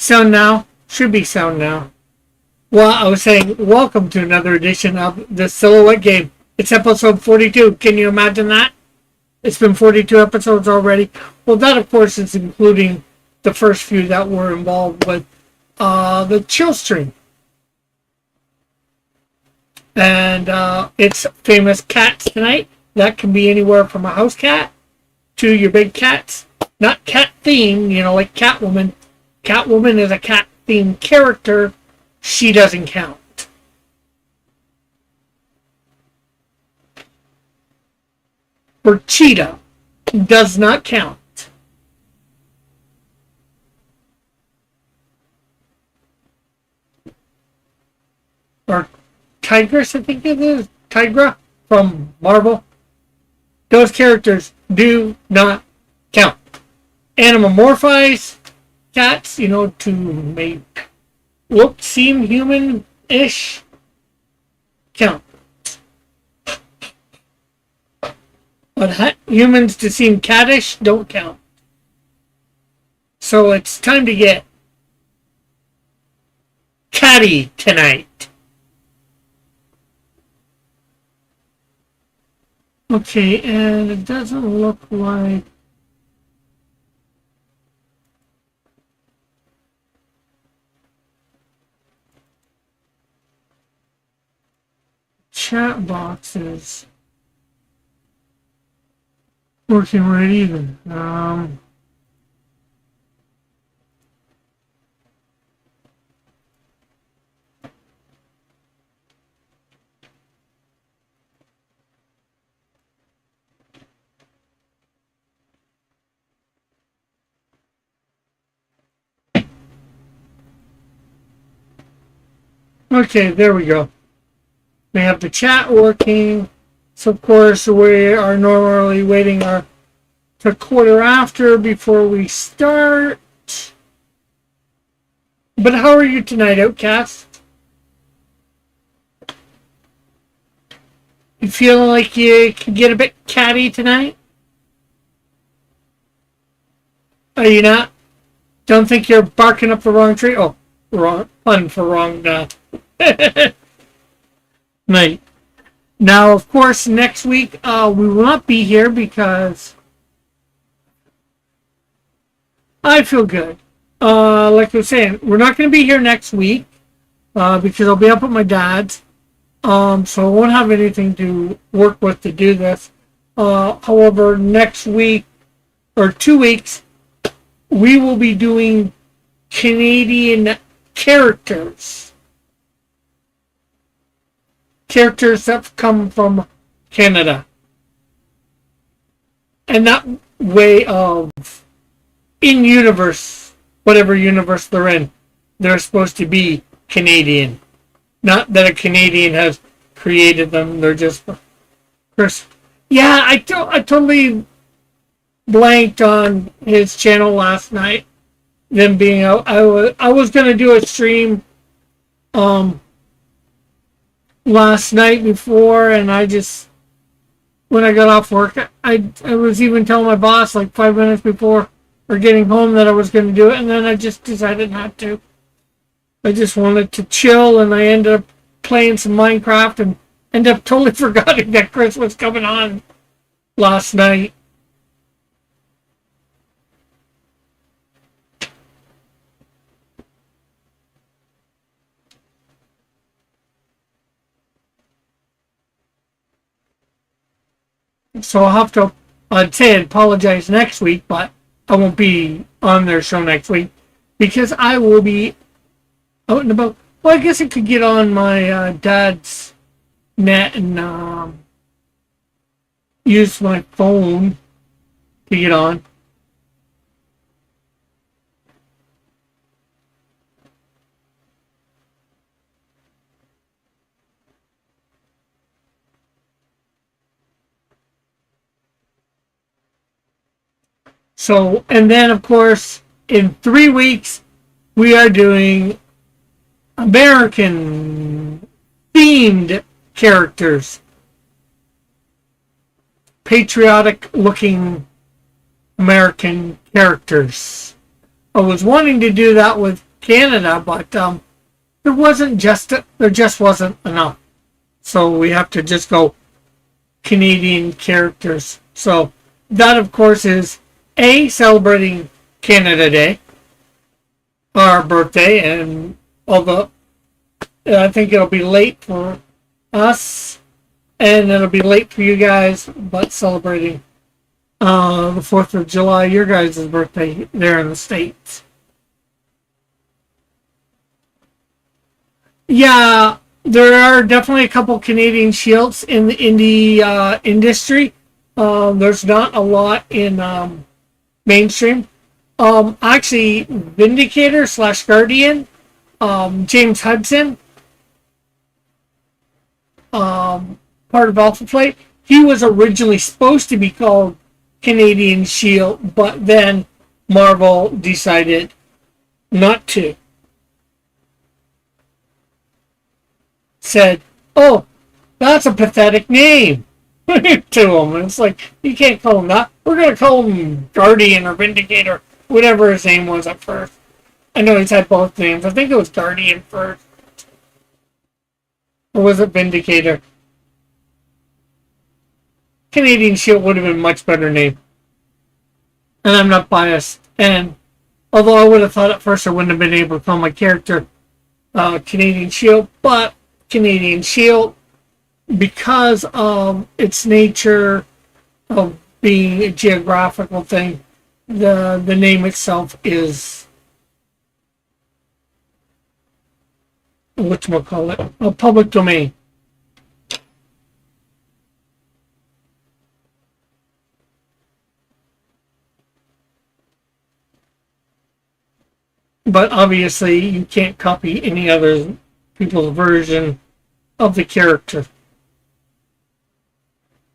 Sound now? Should be sound now. Well, I was saying, welcome to another edition of the Silhouette Game. It's episode 42. Can you imagine that? It's been 42 episodes already. Well, that, of course, is including the first few that were involved with the chill stream. And it's famous cats tonight. That can be anywhere from a house cat to your big cats. Not cat themed, like Catwoman. Catwoman is a cat themed character. She doesn't count. For Cheetah does not count. Or Tigress, I think it is. Tigra from Marvel. Those characters do not count. Animorphize cats, to make seem human-ish, count. But humans to seem cattish don't count. So it's time to get catty tonight. Okay, and it doesn't look like chat boxes working right either. Okay, there we go. We have the chat working. So, of course, we are normally waiting to quarter after before we start. But how are you tonight, Outcast? You feeling like you can get a bit catty tonight? Are you not? Don't think you're barking up the wrong tree? Oh, wrong pun for wrong night. Now, of course, next week we will not be here because I feel good. Like I was saying, we're not going to be here next week because I'll be up at my dad's. So I won't have anything to work with to do this. However, next week or 2 weeks, we will be doing Canadian characters. Characters that come from Canada. And that way of in-universe, whatever universe they're in, they're supposed to be Canadian. Not that a Canadian has created them, they're just... Yeah, I totally blanked on his channel last night. Them being out. I was going to do a stream last night before, and I just, when I got off work, I was even telling my boss like 5 minutes before or getting home that I was going to do it, and then I just decided not to. I just wanted to chill, and I ended up playing some Minecraft and ended up totally forgetting that Chris was coming on last night. So I'll have to, I'd say I'd apologize next week, but I won't be on their show next week because I will be out and about. Well, I guess I could get on my dad's net and use my phone to get on. So, and then of course, in 3 weeks, we are doing American themed characters. Patriotic looking American characters. I was wanting to do that with Canada, but there just wasn't enough. So we have to just go Canadian characters. So that, of course, is A, celebrating Canada Day, our birthday, and although I think it'll be late for us, and it'll be late for you guys, but celebrating the 4th of July, your guys' birthday there in the States. Yeah, there are definitely a couple Canadian Shields in the indie industry. There's not a lot in mainstream. Actually, Vindicator / Guardian, James Hudson, part of Alpha Flight, he was originally supposed to be called Canadian Shield, but then Marvel decided not to. Said, "Oh, that's a pathetic name." to him, and it's like, you can't call him that. We're gonna call him Guardian or Vindicator, whatever his name was at first. I know he's had both names. I think it was Guardian first, or was it Vindicator? Canadian Shield would have been a much better name, and I'm not biased. And although I would have thought at first I wouldn't have been able to call my character Canadian Shield, but Canadian Shield, because of its nature of being a geographical thing, the name itself is whatchamacallit, a public domain. But obviously you can't copy any other people's version of the character.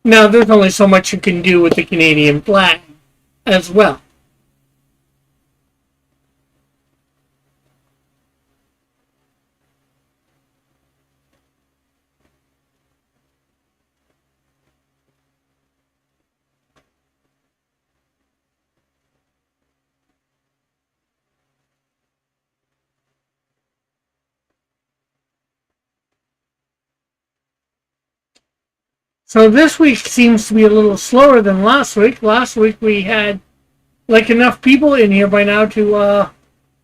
Now, there's only so much you can do with the Canadian flag as well. So this week seems to be a little slower than last week. Last week we had like enough people in here by now to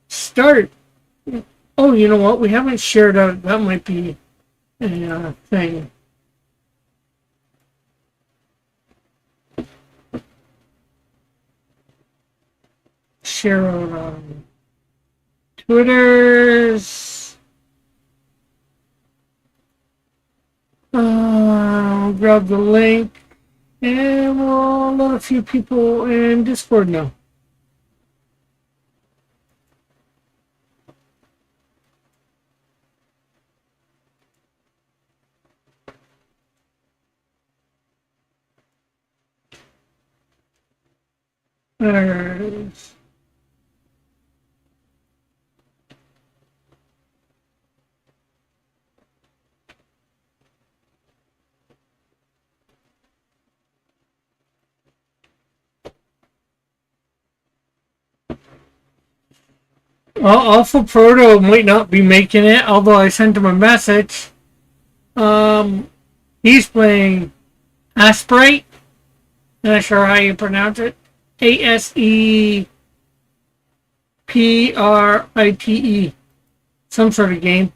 start. Oh, you know what? We haven't shared out. That might be a thing. Share out on Twitter's. Grab the link, and we'll let a few people in Discord know. There it is. Alpha Proto might not be making it, although I sent him a message. He's playing Asprite. Not sure how you pronounce it. ASEPRITE. Some sort of game.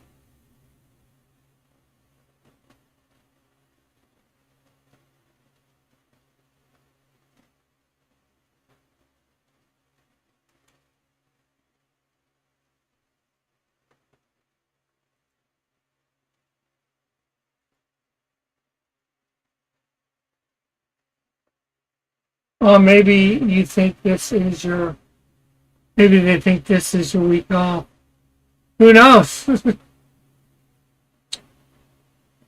Or maybe you think this is your... Maybe they think this is your week off. Who knows?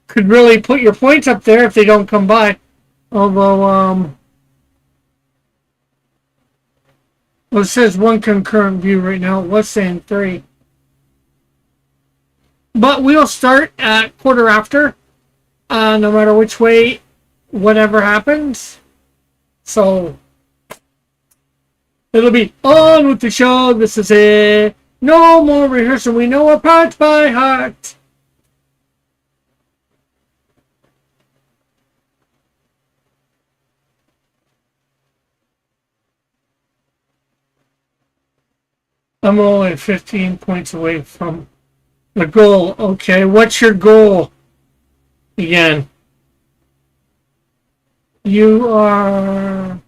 Could really put your points up there if they don't come by. Although, well, it says 1 concurrent view right now. It was saying 3. But we'll start at quarter after. No matter which way, whatever happens. So, it'll be on with the show. This is it. No more rehearsal. We know our parts by heart. I'm only 15 points away from the goal. Okay, what's your goal? Again. You are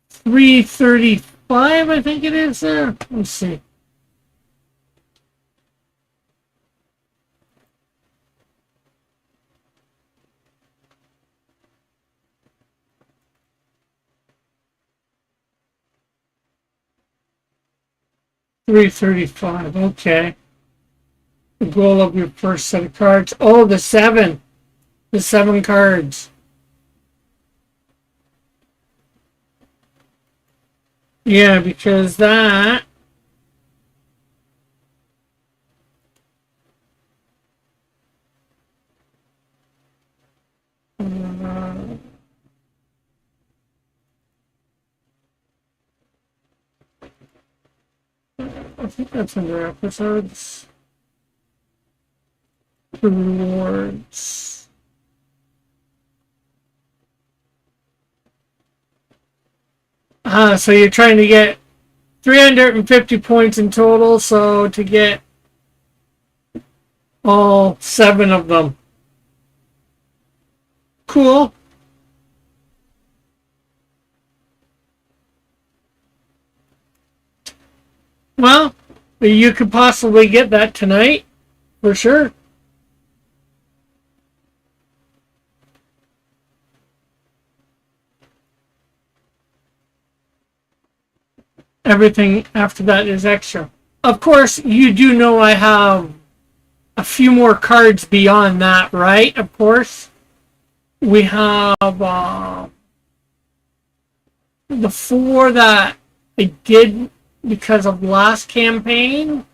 335, I think it is there. Let's see. $335. Okay. The goal of your first set of cards. Oh, the 7. The 7 cards. Yeah, because that I think that's under episodes. Rewards. So you're trying to get 350 points in total, so to get all 7 of them. Cool. Well, you could possibly get that tonight, for sure. Everything after that is extra. Of course, you do know I have a few more cards beyond that, right? Of course. We have the 4 that I did because of last campaign.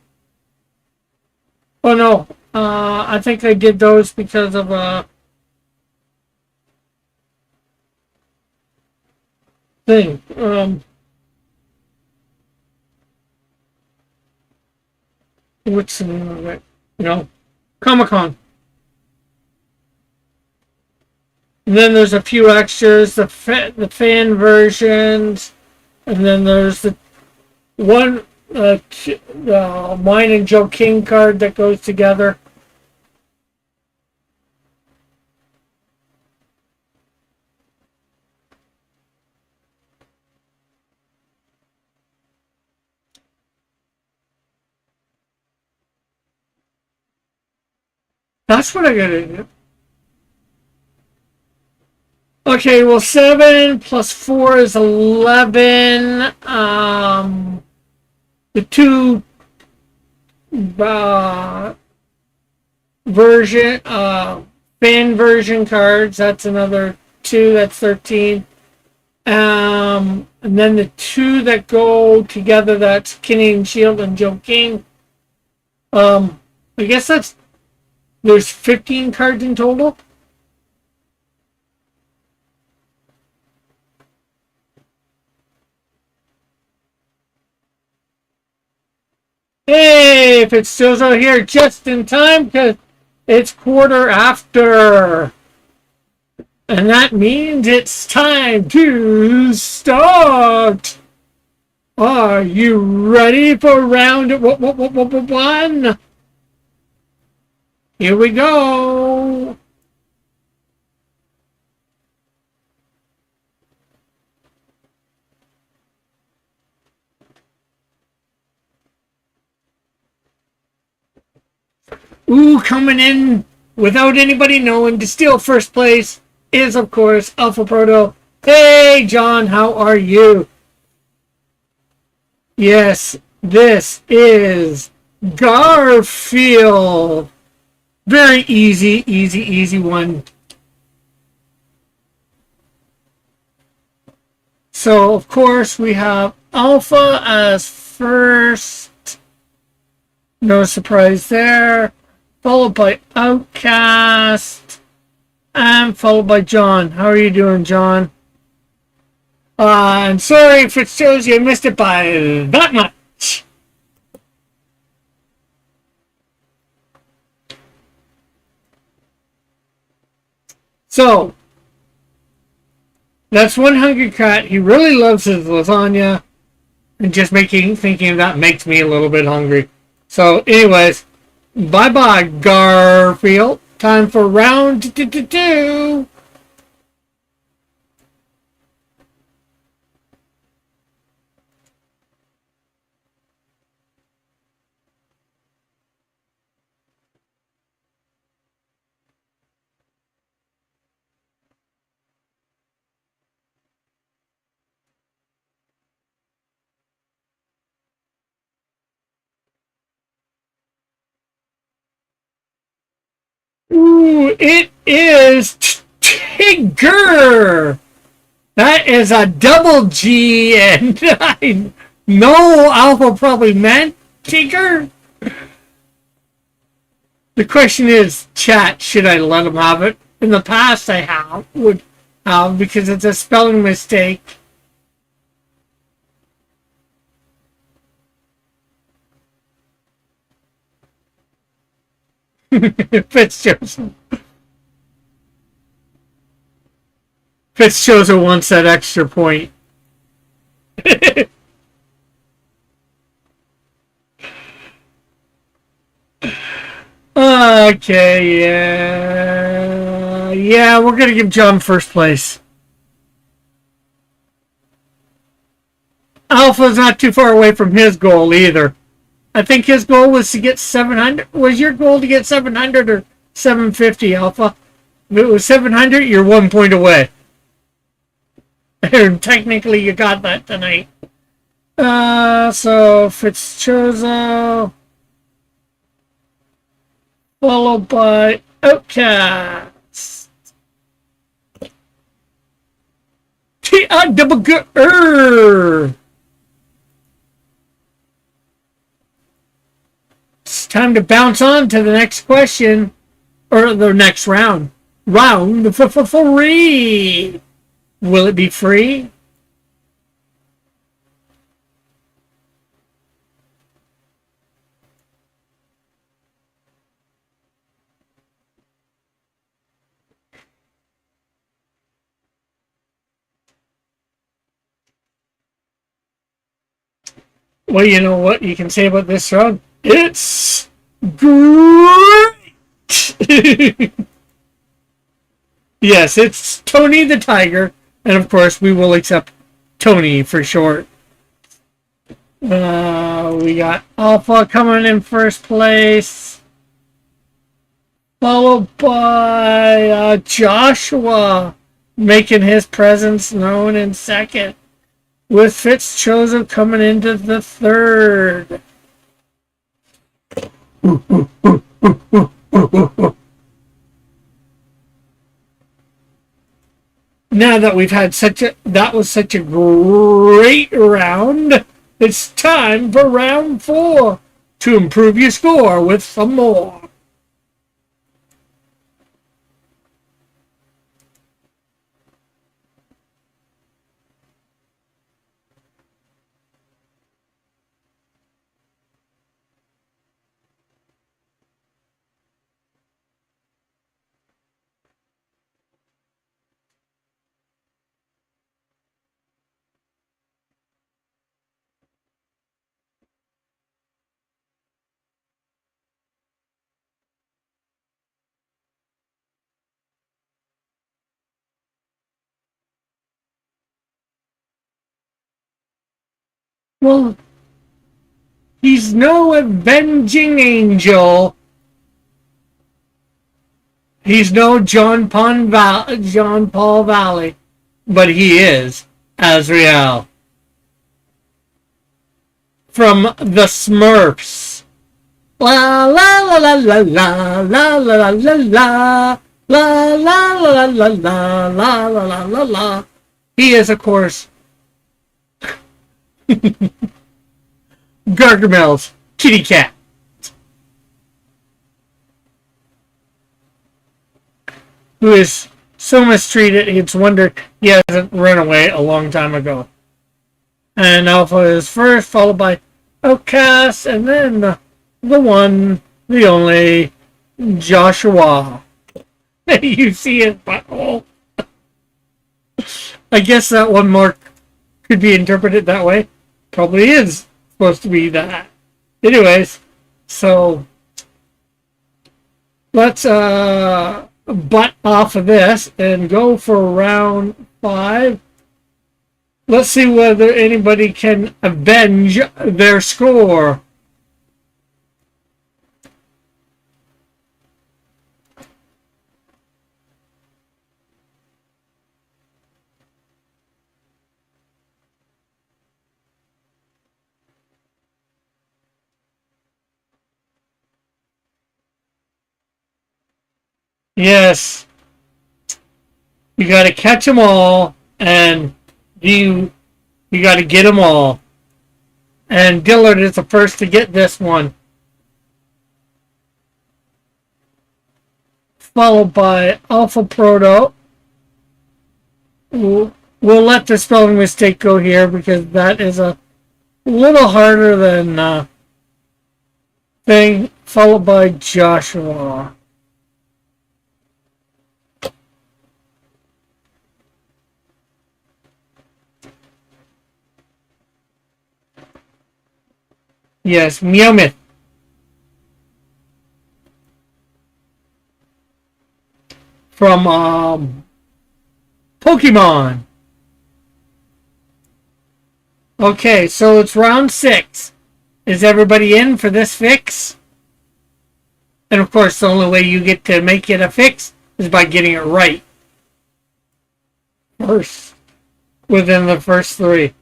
Oh no, I think I did those because of thing. What's the name of it? Comic-Con. And then there's a few extras, the fan versions, and then there's the one mine and Joe King card that goes together. That's what I gotta do. Okay, well, 7 plus 4 is 11. The 2 version, fan version cards, that's another 2, that's 13. And then the 2 that go together, that's Canadian Shield and Joe King. I guess there's 15 cards in total. Hey, if it's still out here just in time because it's quarter after. And that means it's time to start. Are you ready for round 1? Here we go. Ooh, coming in without anybody knowing to steal first place is, of course, Alpha Proto. Hey, John, how are you? Yes, this is Garfield. Very easy one. So, of course, we have Alpha as first. No surprise there. Followed by Outcast. And followed by John. How are you doing, John? I'm sorry if it shows you missed it by that much. So, that's one hungry cat. He really loves his lasagna. And just thinking of that makes me a little bit hungry. So, anyways, bye-bye, Garfield. Time for round two. Ooh, it is Tigger. That is a double G, and I know Alpha probably meant Tigger. The question is, chat, should I let him have it? In the past, would have, because it's a spelling mistake. Fitzjoseph wants that extra point. Okay, yeah, we're gonna give John first place. Alpha's not too far away from his goal either. I think his goal was to get 700. Was your goal to get 700 or 750, Alpha? If it was 700, you're 1 point away. And technically, you got that tonight. So Fitzchozo, followed by Outcast. T-I-double-G-R. It's time to bounce on to the next question, or the next round. Round free. Will it be free? Well, you know what you can say about this round? It's great! Yes, it's Tony the Tiger, and of course we will accept Tony for short. We got Alpha coming in first place, followed by Joshua making his presence known in second, with Fitzchozo coming into the third. Now that we've had that was such a great round, it's time for round 4 to improve your score with some more. Well, he's no avenging angel. He's no John Paul Valley, but he is Azrael from the Smurfs. La la la la la la la la la la la la la la la la la la la la. He is, of course, Gargamel's kitty cat. Who is so mistreated, it's wonder he hasn't run away a long time ago. And Alpha is first, followed by Outcast, and then the one, the only, Joshua. You see his butthole. I guess that one more could be interpreted that way. Probably is supposed to be that. Anyways, so let's butt off of this and go for round 5. Let's see whether anybody can avenge their score. Yes. You got to catch them all, and you got to get them all. And Dillard is the first to get this one, followed by Alpha Proto. We'll let the spelling mistake go here because that is a little harder than thing. Followed by Joshua. Yes, Meowmith. From Pokemon. Okay, so it's round 6. Is everybody in for this fix? And of course, the only way you get to make it a fix is by getting it right. First, within the first 3.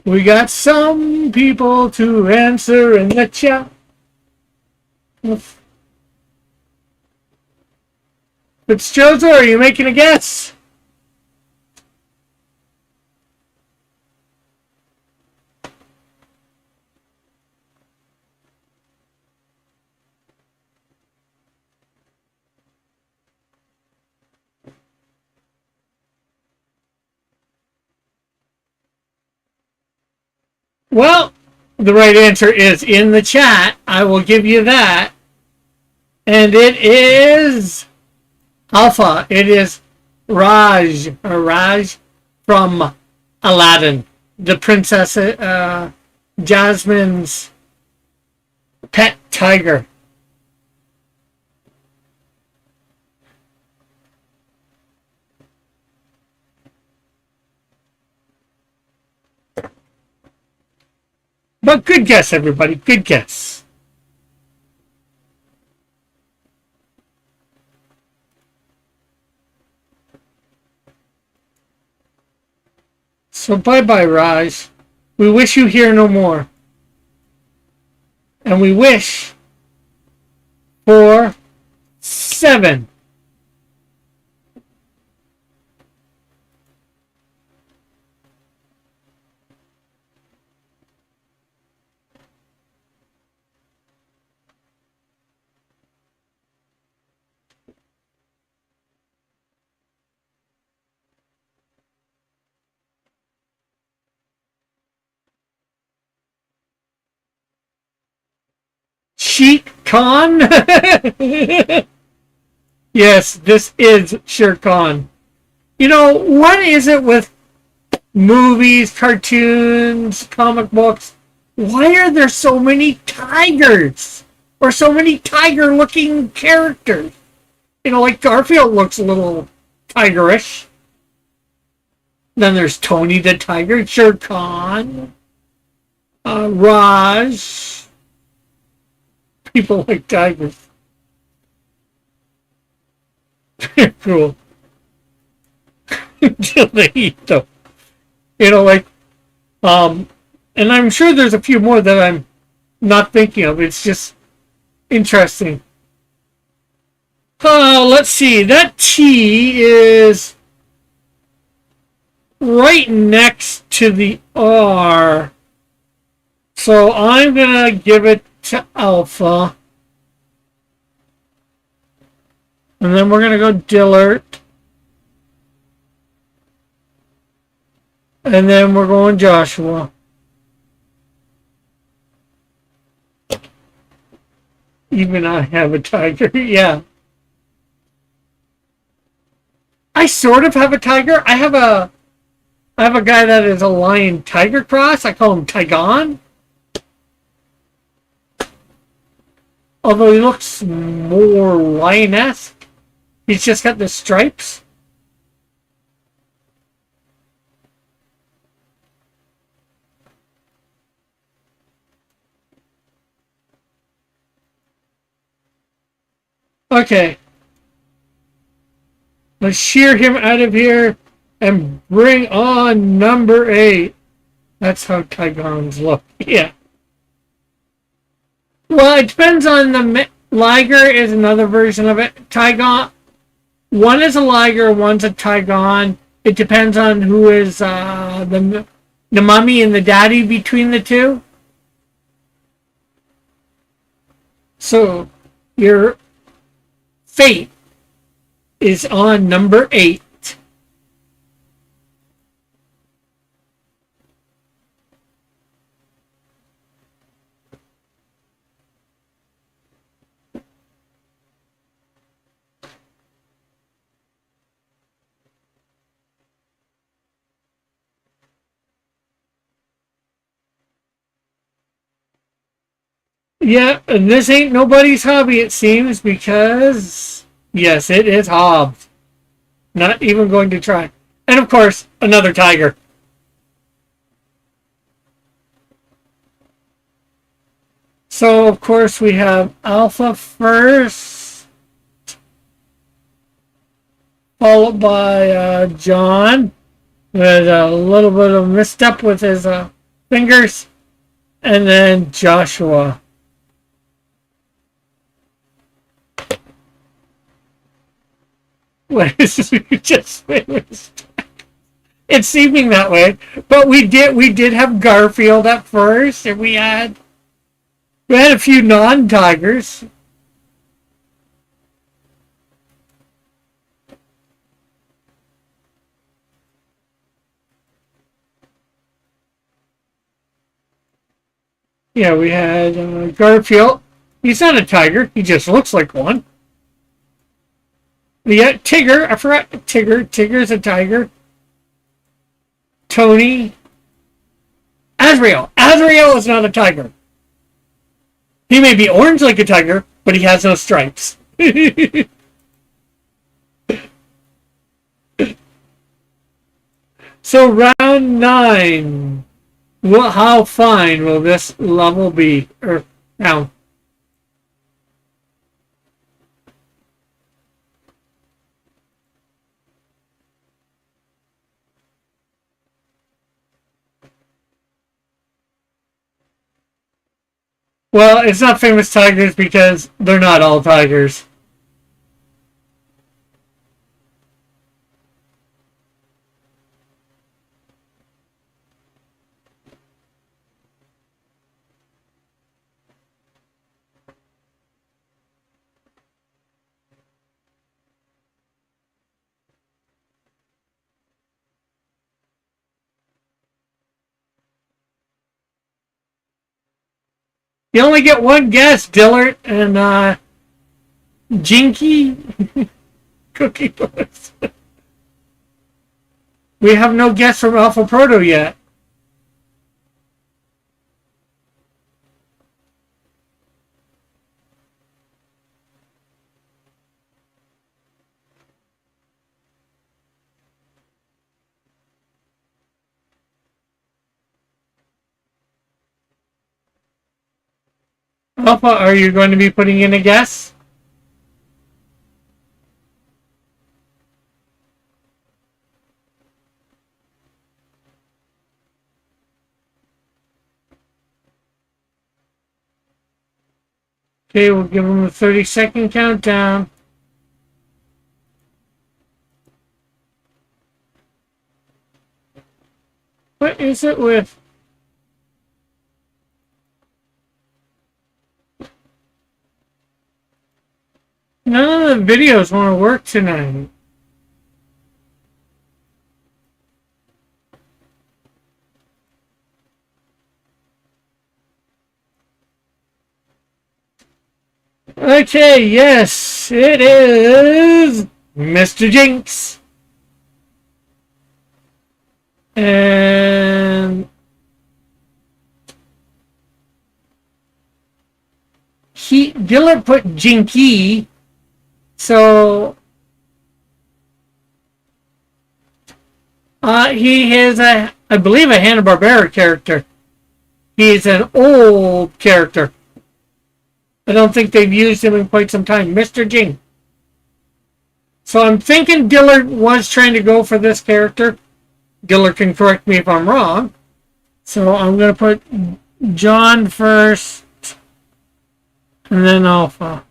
We got some people to answer in the chat. It's Jozo, are you making a guess? Well, the right answer is in the chat. I will give you that. And it is Alpha. It is Raj from Aladdin, the Princess Jasmine's pet tiger. But good guess, everybody. Good guess. So bye-bye, Raj. We wish you here no more. And we wish for 7. Sheik Khan? Yes, this is Shere Khan. You know, what is it with movies, cartoons, comic books? Why are there so many tigers? Or so many tiger-looking characters? You know, like Garfield looks a little tigerish. Then there's Tony the Tiger, Shere Khan, Raj. People like tigers. Cool. Until they eat them. You know, like, um, and I'm sure there's a few more that I'm not thinking of. It's just interesting. Let's see. That T is right next to the R. So I'm going to give it to alpha. And then we're going to go Dillard. And then we're going Joshua. Even I have a tiger. Yeah. I sort of have a tiger. I have a guy that is a lion tiger cross. I call him Tygon. Although he looks more lion-esque. He's just got the stripes. Okay. Let's shear him out of here and bring on number 8. That's how Tygons look. Yeah. Well, it depends on the... Liger is another version of it. Tygon... One is a Liger, one's a Tygon. It depends on who is the mommy and the daddy between the two. So, your fate is on number 8. Yeah, and this ain't nobody's hobby, it seems, because, yes, it is Hobbs. Not even going to try. And, of course, another tiger. So, of course, we have Alpha first, followed by John, with a little bit of misstep with his fingers, and then Joshua. Just it's seeming that way, but we did have Garfield at first, and we had a few non-tigers. Yeah, we had Garfield. He's not a tiger. He just looks like one. Yeah, Tigger. I forgot Tigger. Tigger's a tiger. Tony. Azrael. Azrael is not a tiger. He may be orange like a tiger, but he has no stripes. So round 9. How fine will this level be? Or now. Well, it's not famous tigers because they're not all tigers. You only get one guess, Dillard and Jinky. Cookie Puss. We have no guess from Alpha Proto yet. Alpha, are you going to be putting in a guess? Okay, we'll give him a 30-second countdown. What is it with? None of the videos want to work tonight. Okay, yes, it is Mr. Jinx. And Dillard put Jinky, so he has I believe, a Hanna-Barbera character. He's an old character. I don't think they've used him in quite some time. Mr. Jing. So I'm thinking Dillard was trying to go for this character. Dillard can correct me if I'm wrong. So I'm going to put John first, and then Alpha.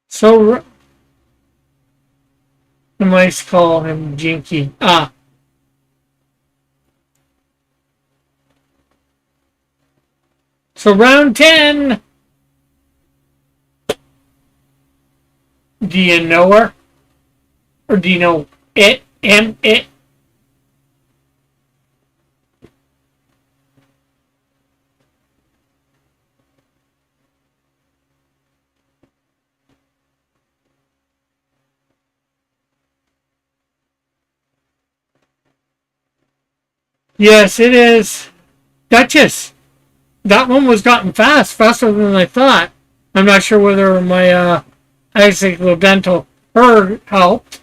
So the mice call him Jinky. So round 10. Do you know her? Or do you know it? It? Yes, it is. Duchess. That one was gotten faster than I thought. I'm not sure whether my accidental her helped.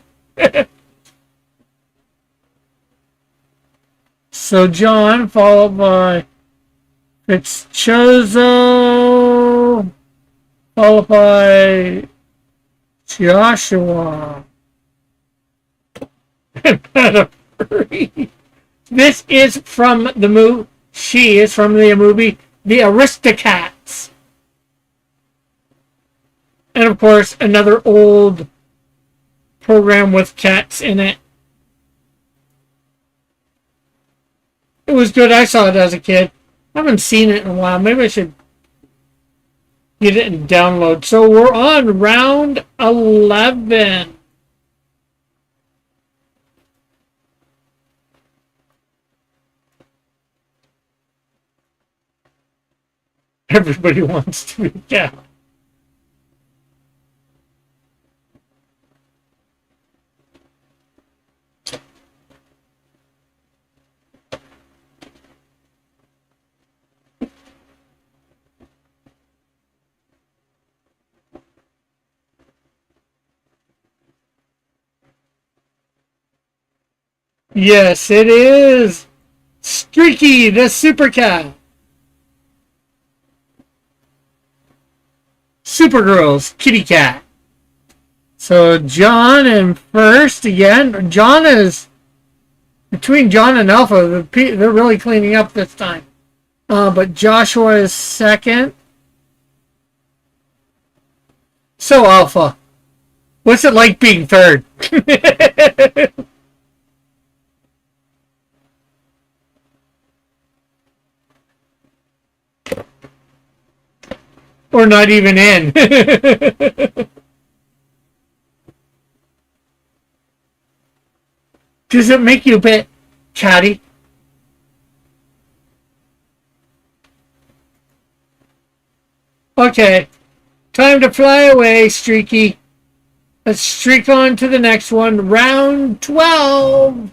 So John, followed by Fitzchozo, followed by Joshua. This is from the movie. She is from the movie The Aristocats. And of course, another old program with cats in it. It was good. I saw it as a kid. I haven't seen it in a while. Maybe I should get it and download. So we're on round 11. Everybody wants to be a cat. Yes, it is Streaky, the super cat. Supergirl's kitty cat. So John in first again. John is between John and Alpha. They're really cleaning up this time. But Joshua is second. So Alpha, what's it like being third? Or not even in. Does it make you a bit chatty? Okay. Time to fly away, Streaky. Let's streak on to the next one. Round 12.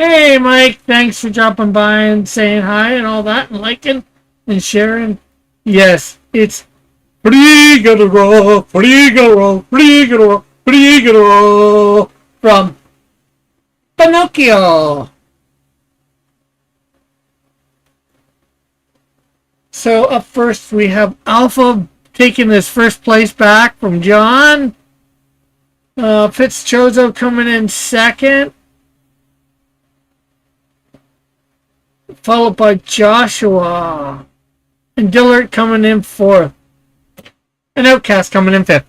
Hey, Mike, thanks for dropping by and saying hi and all that and liking and sharing. Yes, it's Figaro, Figaro, Figaro, Figaro from Pinocchio. So up first we have Alpha taking his first place back from John. Fitzchozo coming in second, followed by Joshua. And Dillard coming in fourth. And Outcast coming in fifth.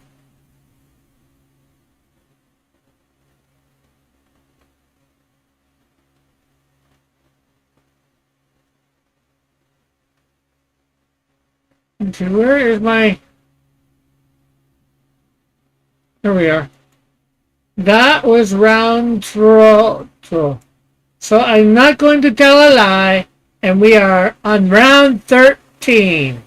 Okay, where is my... There we are. That was round 12. So I'm not going to tell a lie. And we are on round 13.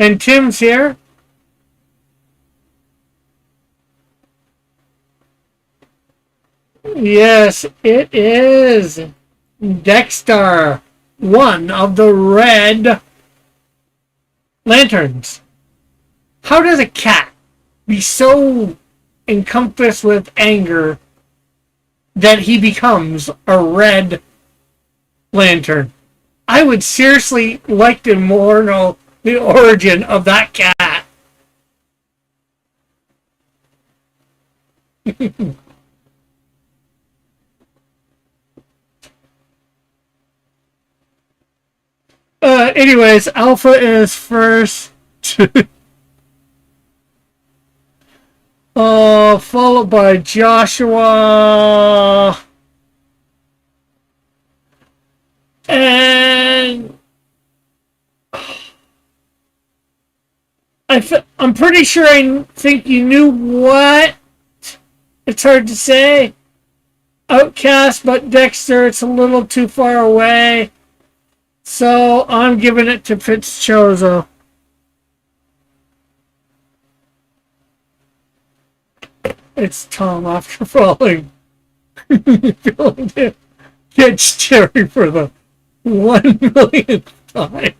And Tim's here. Yes, it is Dexter, one of the red lanterns. How does a cat be so encompassed with anger that he becomes a red lantern? I would seriously like to more know the origin of that cat. Anyways, Alpha is first. Followed by Joshua. And I'm pretty sure I think you knew what. It's hard to say. Outcast, but Dexter, it's a little too far away. So I'm giving it to Fitzchozo. It's Tom after falling. Gets Jerry for the 1 millionth time.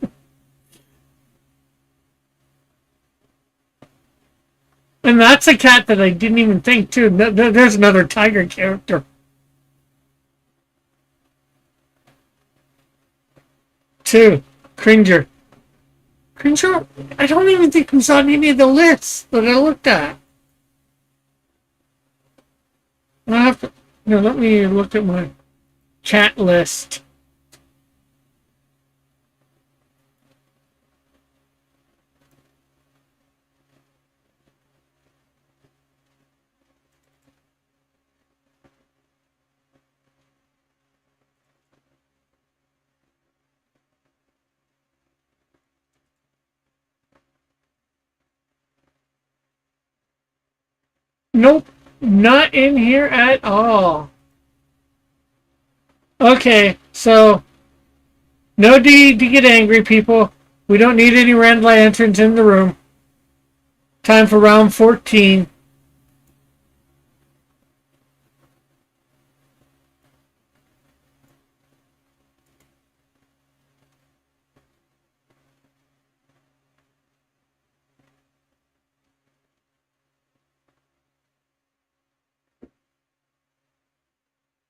And that's a cat that I didn't even think, too. There's another tiger character. 2, Cringer. Cringer, I don't even think he's on any of the lists that I looked at. I have to... No, let me look at my chat list. Nope, not in here at all. Okay, so no need to get angry, people. We don't need any red lanterns in the room. Time for round 14.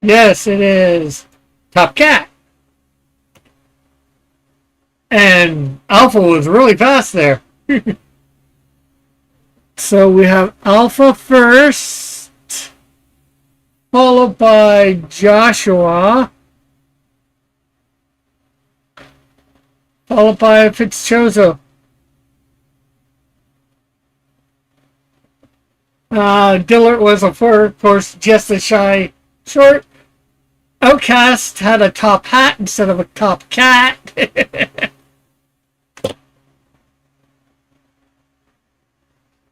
Yes, it is Top Cat. And Alpha was really fast there. So we have Alpha first, followed by Joshua, followed by Fitzchozo. Dillard was, of course, just a shy short. Outcast had a top hat instead of a top cat.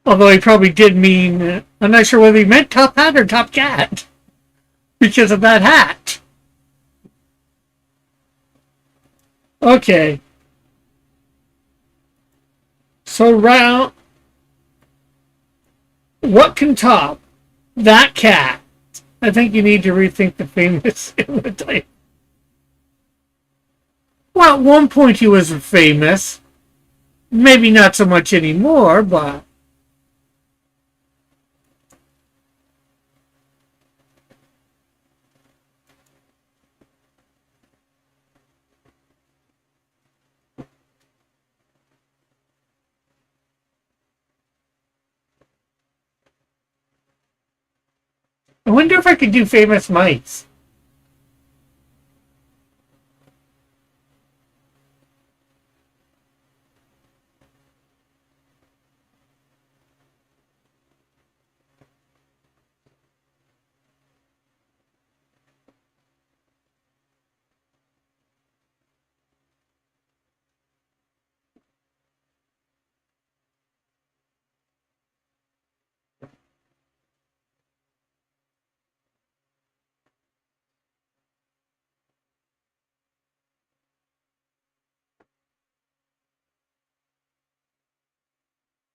Although he probably did mean, I'm not sure whether he meant top hat or top cat because of that hat. Okay. So round, what can top that cat? I think you need to rethink the famous in the type. Well, at one point he was famous. Maybe not so much anymore, but I wonder if I could do famous mice.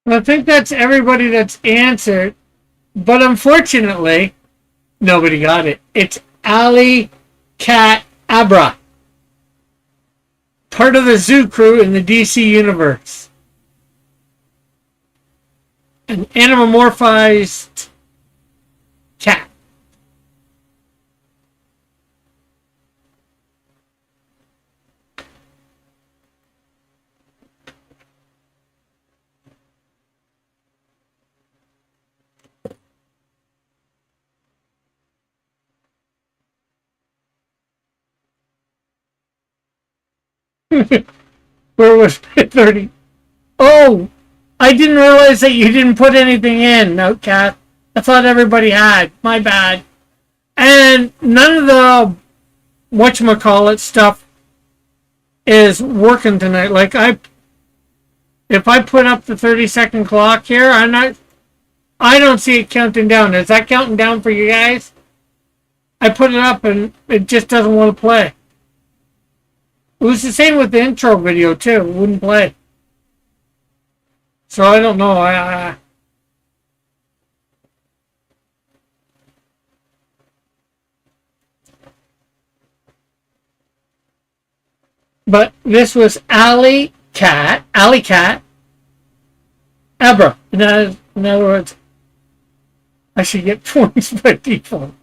I think that's everybody that's answered. But unfortunately, nobody got it. It's Alley Cat Abra, part of the Zoo Crew in the DC Universe. An anamorphized cat. Where was it? 30? Oh, I didn't realize that you didn't put anything in, Outcast. I thought everybody had. My bad. And none of the whatchamacallit stuff is working tonight. Like if I put up the 30-second clock here, I don't see it counting down. Is that counting down for you guys? I put it up and it just doesn't want to play. It was the same with the intro video too. It wouldn't play. So I don't know. But this was Alley Cat, Abra. In other words, I should get points by default.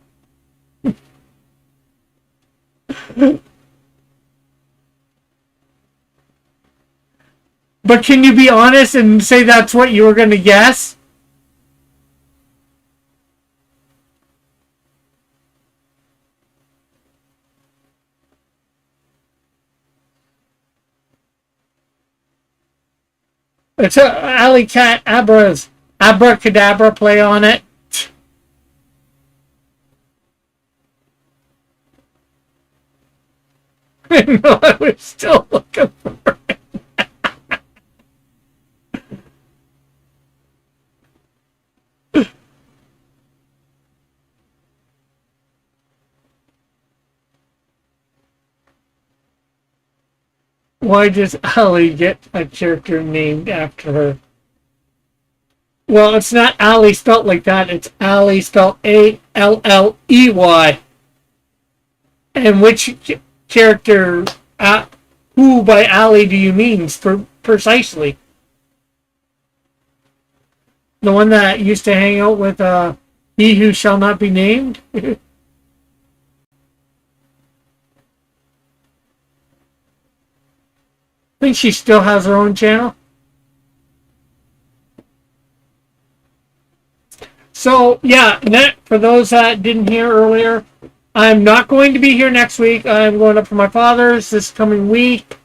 But can you be honest and say that's what you were going to guess? It's a Alley Cat Abra's abracadabra play on it. I know, I was still looking for it. Why does Allie get a character named after her? Well, it's not Allie spelt like that. It's Allie spelled Alley. And which character, who by Allie do you mean precisely? The one that used to hang out with He Who Shall Not Be Named? I think she still has her own channel. So, yeah, for those that didn't hear earlier, I'm not going to be here next week. I'm going up for my father's this coming week.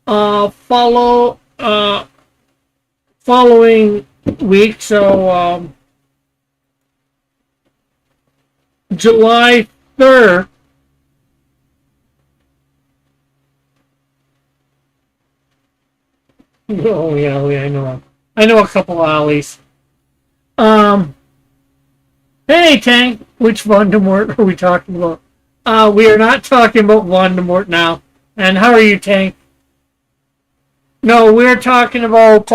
Following week, so July 3rd, Yeah, I know. I know a couple alleys. Um, hey, Tank, which Voldemort are we talking about? We are not talking about Voldemort now. And how are you, Tank? No, we're talking about,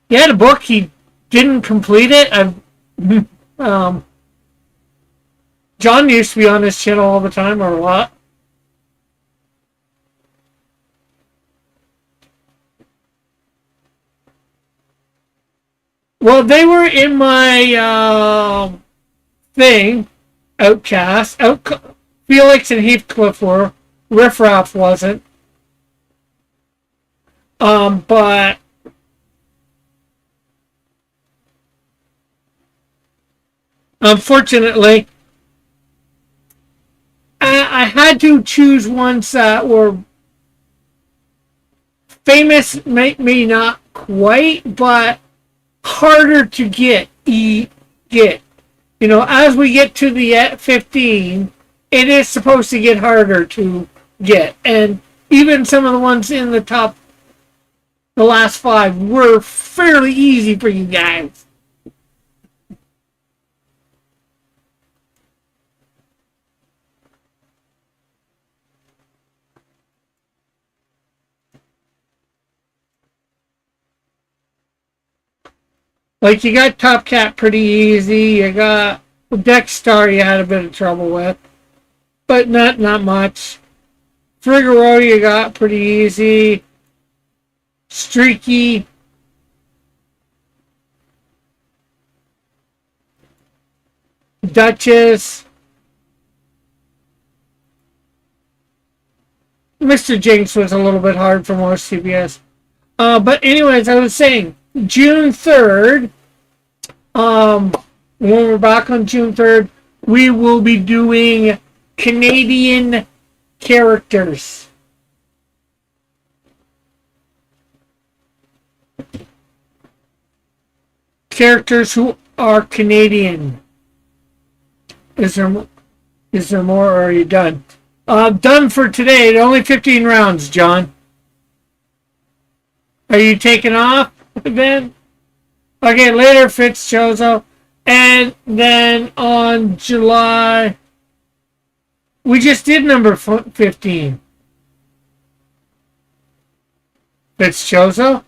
yeah, the book. He didn't complete it. Um, John used to be on this channel all the time, or a lot. Well, they were in my thing. Outcast. Felix and Heathcliff were. Riff Raff wasn't. But unfortunately, I had to choose ones that were famous. Maybe not quite, but harder to get. You know, as we get to the 15, it is supposed to get harder to get. And even some of the ones in the top, the last 5, were fairly easy for you guys. Like, you got Top Cat pretty easy. You got Dexstar you had a bit of trouble with. But not much. Figaro you got pretty easy. Streaky. Duchess. Mr. Jinx was a little bit hard for most CBS. But anyways, I was saying, June 3rd, when we're back on June 3rd, we will be doing Canadian characters. Characters who are Canadian. Is there more, or are you done? Done for today. Only 15 rounds, John. Are you taking off, then? Okay, later, Fitzchozo. And then on July... We just did number 15. Fitzchozo?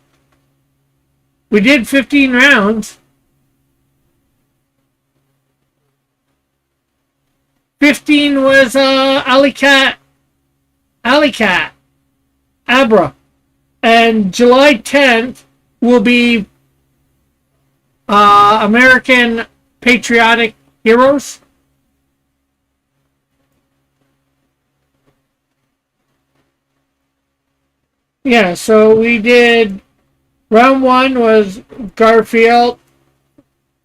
We did 15 rounds. 15 was Alicat, Abra. And July 10th will be American Patriotic Heroes. Yeah, so we did, round 1 was Garfield,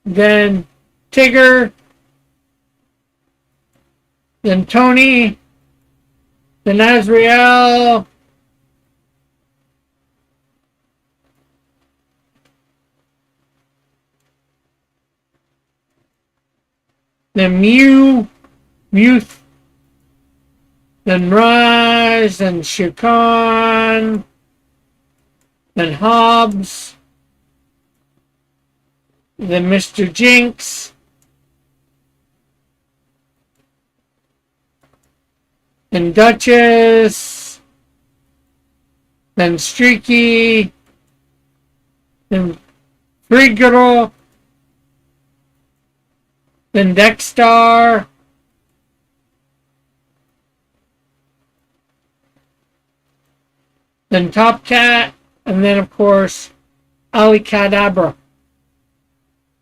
then Tigger, then Tony, then Azrael, then Mew, then Rise, then Shikon, then Hobbs, then Mr. Jinx, then Duchess, then Streaky, then Figaro, then Dexstar, then Top Cat, and then, of course, Alicadabra.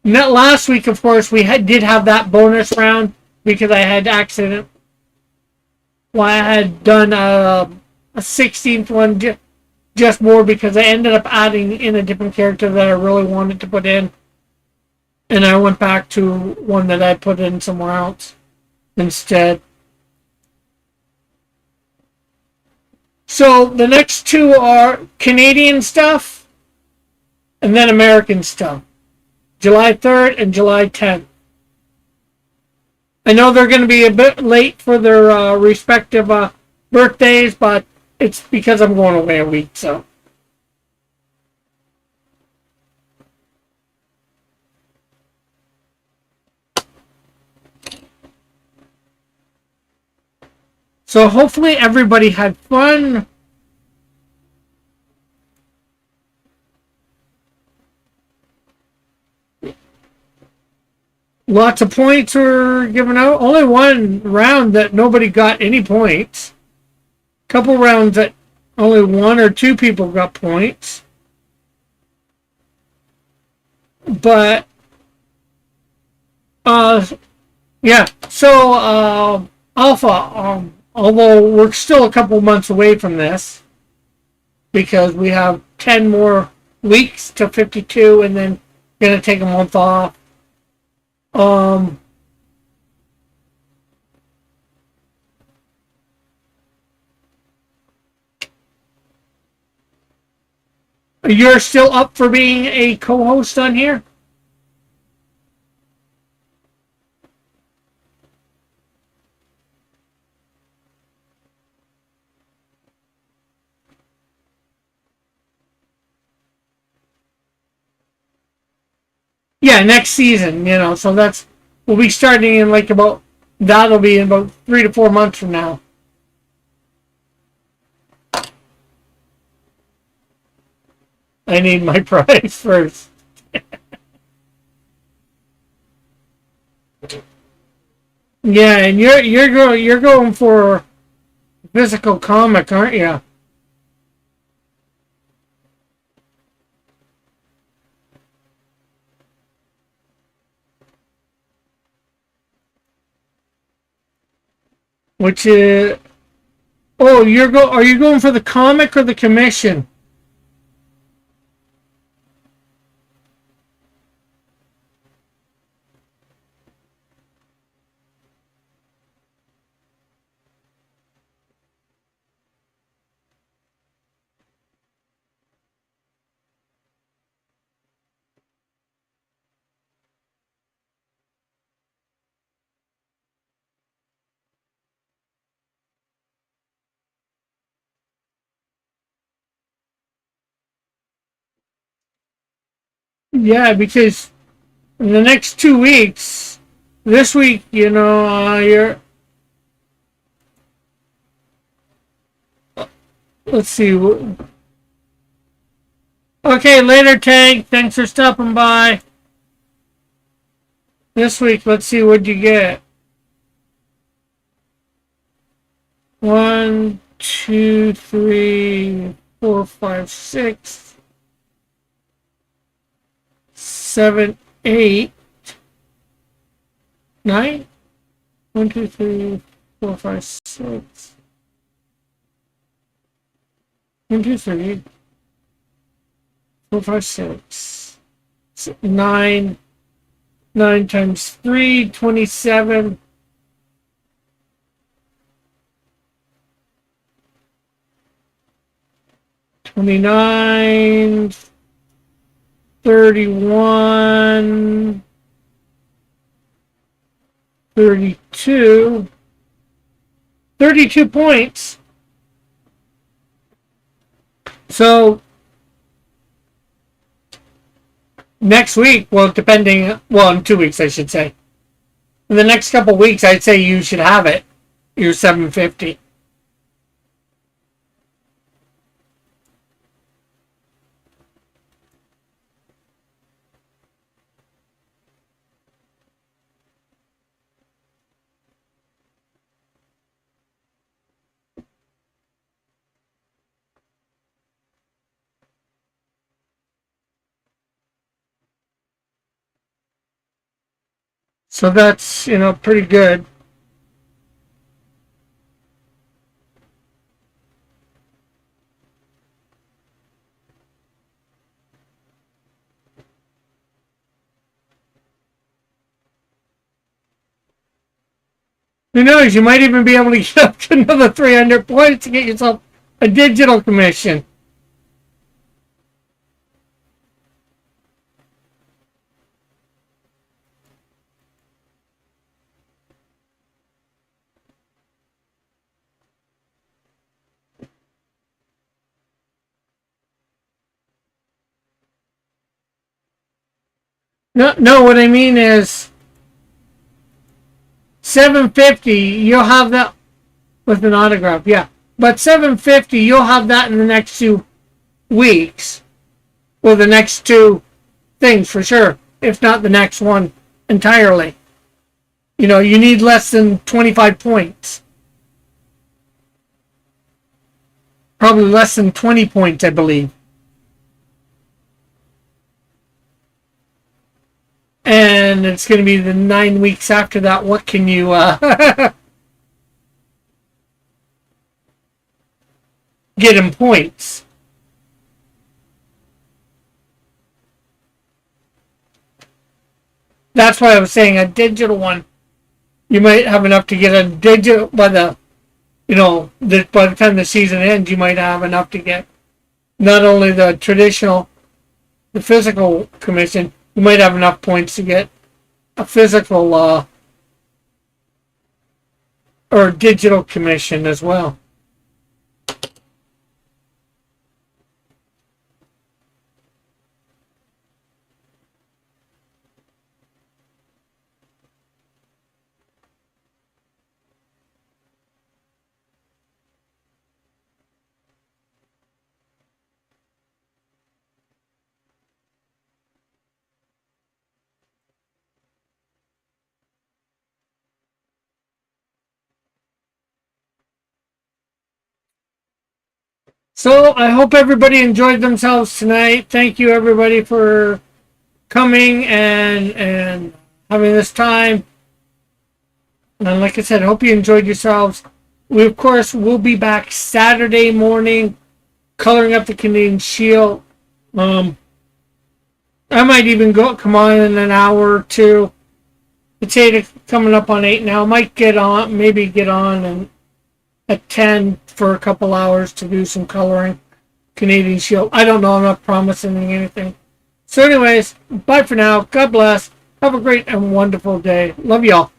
And that last week, of course, we did have that bonus round because I had accident. Well, I had done a 16th one just more because I ended up adding in a different character that I really wanted to put in. And I went back to one that I put in somewhere else instead. So the next 2 are Canadian stuff and then American stuff. July 3rd and July 10th. I know they're going to be a bit late for their respective birthdays, but it's because I'm going away a week, so. So hopefully everybody had fun. Lots of points were given out. Only one round that nobody got any points. Couple rounds that only one or two people got points. But yeah. So Alpha, although we're still a couple months away from this because we have 10 more weeks to 52 and then gonna take a month off. You're still up for being a co-host on here? Yeah, next season, so we'll be starting in that'll be in about 3 to 4 months from now. I need my prize first. Yeah, and you're going for physical comic, aren't you? Which is are you going for the comic or the commission? Yeah, because in the next 2 weeks, this week, you're. Let's see. Okay, later, Tank. Thanks for stopping by. This week, let's see what you get. 1, 2, 3, 4, 5, 6, 7, 8, 9. 1, 2, 3, 4, 5, 6. 1, 2, 3, 4, 5, 6. 9. 9 times 3, 27. 29, 31, 32, 32 points. So next week, in 2 weeks, I should say. In the next couple weeks, I'd say you should have it. Your 750. So that's, pretty good. Who knows? You might even be able to get up to another 300 points to get yourself a digital commission. No, no. What I mean is 750. You'll have that with an autograph. Yeah, but 750. You'll have that in the next 2 weeks, or the next two things for sure. If not the next one entirely. You need less than 25 points. Probably less than 20 points, I believe. And it's going to be the 9 weeks after that. What can you get in points? That's why I was saying a digital one. You might have enough to get a digital by the time the season ends. You might have enough to get not only the traditional, the physical commission. You might have enough points to get a physical or digital commission as well. So I hope everybody enjoyed themselves tonight. Thank you everybody for coming and having this time. And like I said, I hope you enjoyed yourselves. We of course will be back Saturday morning, coloring up the Canadian Shield. I might even come on in an hour or two. It's 8, coming up on 8 now. I might get on and at 10 for a couple hours to do some coloring Canadian Shield. I don't know. I'm not promising anything. So anyways, bye for now. God bless. Have a great and wonderful day. Love y'all.